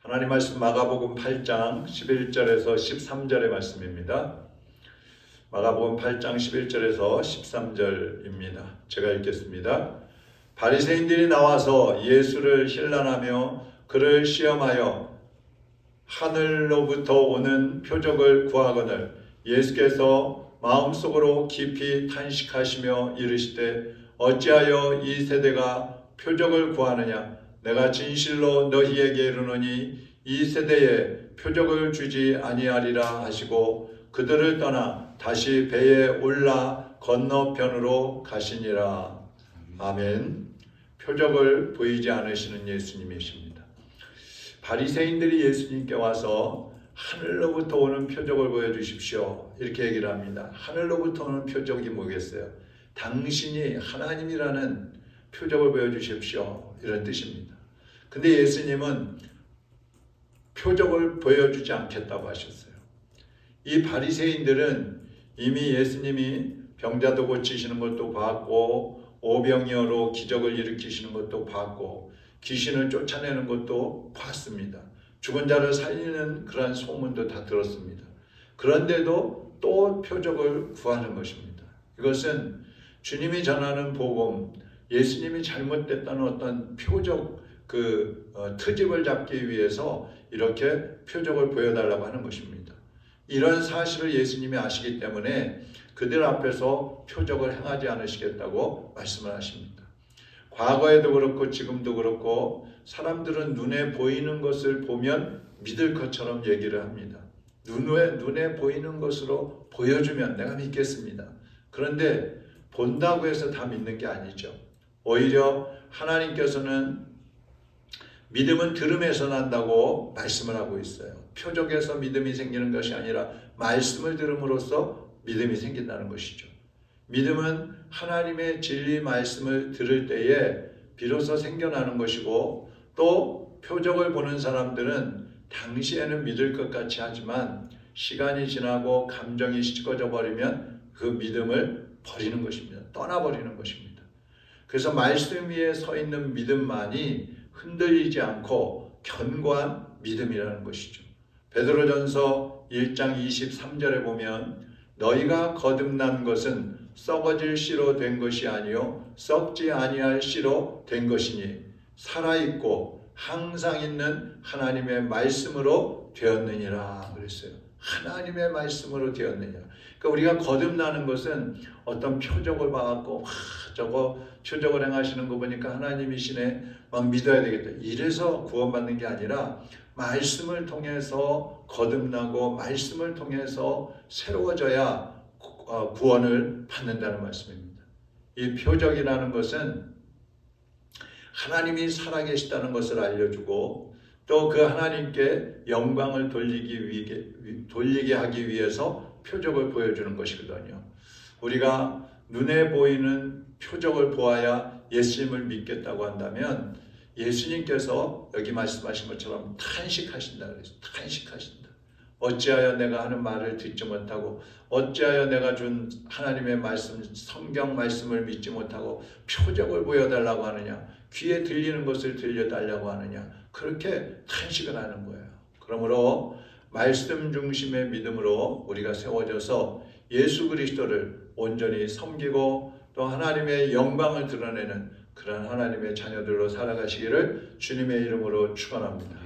하나님 말씀 마가복음 8장 11절에서 13절의 말씀입니다. 마가복음 8장 11절에서 13절입니다. 제가 읽겠습니다. 바리새인들이 나와서 예수를 힐난하며 그를 시험하여 하늘로부터 오는 표적을 구하거늘 예수께서 마음속으로 깊이 탄식하시며 이르시되 어찌하여 이 세대가 표적을 구하느냐? 내가 진실로 너희에게 이르노니 이 세대에 표적을 주지 아니하리라 하시고 그들을 떠나 다시 배에 올라 건너편으로 가시니라. 아멘. 표적을 보이지 않으시는 예수님이십니다. 바리새인들이 예수님께 와서 하늘로부터 오는 표적을 보여주십시오 이렇게 얘기를 합니다. 하늘로부터 오는 표적이 뭐겠어요? 당신이 하나님이라는 표적을 보여주십시오 이런 뜻입니다. 근데 예수님은 표적을 보여주지 않겠다고 하셨어요. 이 바리새인들은 이미 예수님이 병자도 고치시는 것도 봤고 오병이어로 기적을 일으키시는 것도 봤고 귀신을 쫓아내는 것도 봤습니다. 죽은 자를 살리는 그러한 소문도 다 들었습니다. 그런데도 또 표적을 구하는 것입니다. 이것은 주님이 전하는 복음, 예수님이 잘못됐다는 어떤 표적 트집을 잡기 위해서 이렇게 표적을 보여달라고 하는 것입니다. 이런 사실을 예수님이 아시기 때문에 그들 앞에서 표적을 행하지 않으시겠다고 말씀을 하십니다. 과거에도 그렇고 지금도 그렇고 사람들은 눈에 보이는 것을 보면 믿을 것처럼 얘기를 합니다. 눈에 보이는 것으로 보여주면 내가 믿겠습니다. 그런데 본다고 해서 다 믿는 게 아니죠. 오히려 하나님께서는 믿음은 들음에서 난다고 말씀을 하고 있어요. 표적에서 믿음이 생기는 것이 아니라 말씀을 들음으로써 믿음이 생긴다는 것이죠. 믿음은 하나님의 진리 말씀을 들을 때에 비로소 생겨나는 것이고 또 표적을 보는 사람들은 당시에는 믿을 것 같이 하지만 시간이 지나고 감정이 식어져 버리면 그 믿음을 버리는 것입니다. 떠나버리는 것입니다. 그래서 말씀 위에 서 있는 믿음만이 흔들리지 않고 견고한 믿음이라는 것이죠. 베드로전서 1장 23절에 보면 너희가 거듭난 것은 썩어질 씨로 된 것이 아니요 썩지 아니할 씨로 된 것이니 살아있고 항상 있는 하나님의 말씀으로 되었느니라 그랬어요. 하나님의 말씀으로 되었느니라. 그러니까 우리가 거듭나는 것은 어떤 표적을 봐갖고 저거 표적을 행하시는 거 보니까 하나님이시네 막 믿어야 되겠다 이래서 구원받는 게 아니라 말씀을 통해서 거듭나고 말씀을 통해서 새로워져야 구원을 받는다는 말씀입니다. 이 표적이라는 것은 하나님이 살아계시다는 것을 알려주고 또 그 하나님께 영광을 돌리게 하기 위해서 표적을 보여주는 것이거든요. 우리가 눈에 보이는 표적을 보아야 예수님을 믿겠다고 한다면 예수님께서 여기 말씀하신 것처럼 탄식하신다 그랬어요. 탄식하신다. 어찌하여 내가 하는 말을 듣지 못하고 어찌하여 내가 준 하나님의 말씀, 성경 말씀을 믿지 못하고 표적을 보여달라고 하느냐, 귀에 들리는 것을 들려달라고 하느냐, 그렇게 탄식을 하는 거예요. 그러므로 말씀 중심의 믿음으로 우리가 세워져서 예수 그리스도를 온전히 섬기고 또 하나님의 영광을 드러내는 그런 하나님의 자녀들로 살아가시기를 주님의 이름으로 축원합니다.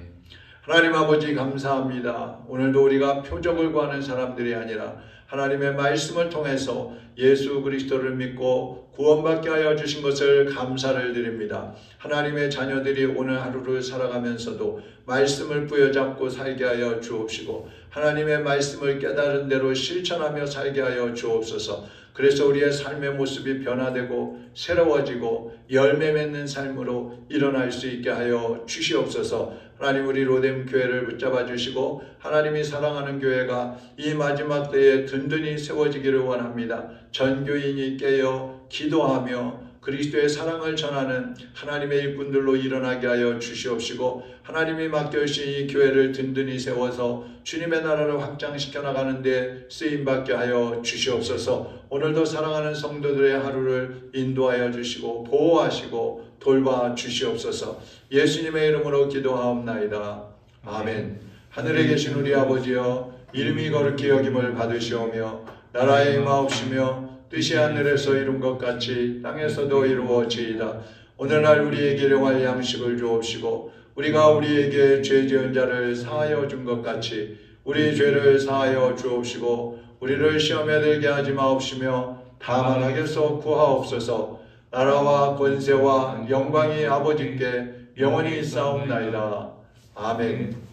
하나님 아버지 감사합니다. 오늘도 우리가 표적을 구하는 사람들이 아니라 하나님의 말씀을 통해서 예수 그리스도를 믿고 구원받게 하여 주신 것을 감사를 드립니다. 하나님의 자녀들이 오늘 하루를 살아가면서도 말씀을 부여잡고 살게 하여 주옵시고 하나님의 말씀을 깨달은 대로 실천하며 살게 하여 주옵소서. 그래서 우리의 삶의 모습이 변화되고 새로워지고 열매 맺는 삶으로 일어날 수 있게 하여 주시옵소서. 하나님 우리 로뎀 교회를 붙잡아 주시고 하나님이 사랑하는 교회가 이 마지막 때에 든든히 세워지기를 원합니다. 전 교인이 깨어 기도하며 그리스도의 사랑을 전하는 하나님의 일꾼들로 일어나게 하여 주시옵시고 하나님이 맡겨주신 이 교회를 든든히 세워서 주님의 나라를 확장시켜 나가는 데 쓰임받게 하여 주시옵소서. 오늘도 사랑하는 성도들의 하루를 인도하여 주시고 보호하시고 돌봐 주시옵소서. 예수님의 이름으로 기도하옵나이다. 아멘. 하늘에 계신 우리 아버지여, 이름이 거룩히 여김을 받으시오며 나라의 임하옵시며 뜻이 하늘에서 이룬 것 같이 땅에서도 이루어지이다. 오늘날 우리에게 일용할 양식을 주옵시고 우리가 우리에게 죄 지은 자를 사하여 준 것 같이 우리 죄를 사하여 주옵시고 우리를 시험에 들게 하지 마옵시며 다만 악에서 구하옵소서. 나라와 권세와 영광이 아버지께 영원히 있사옵나이다. 아멘.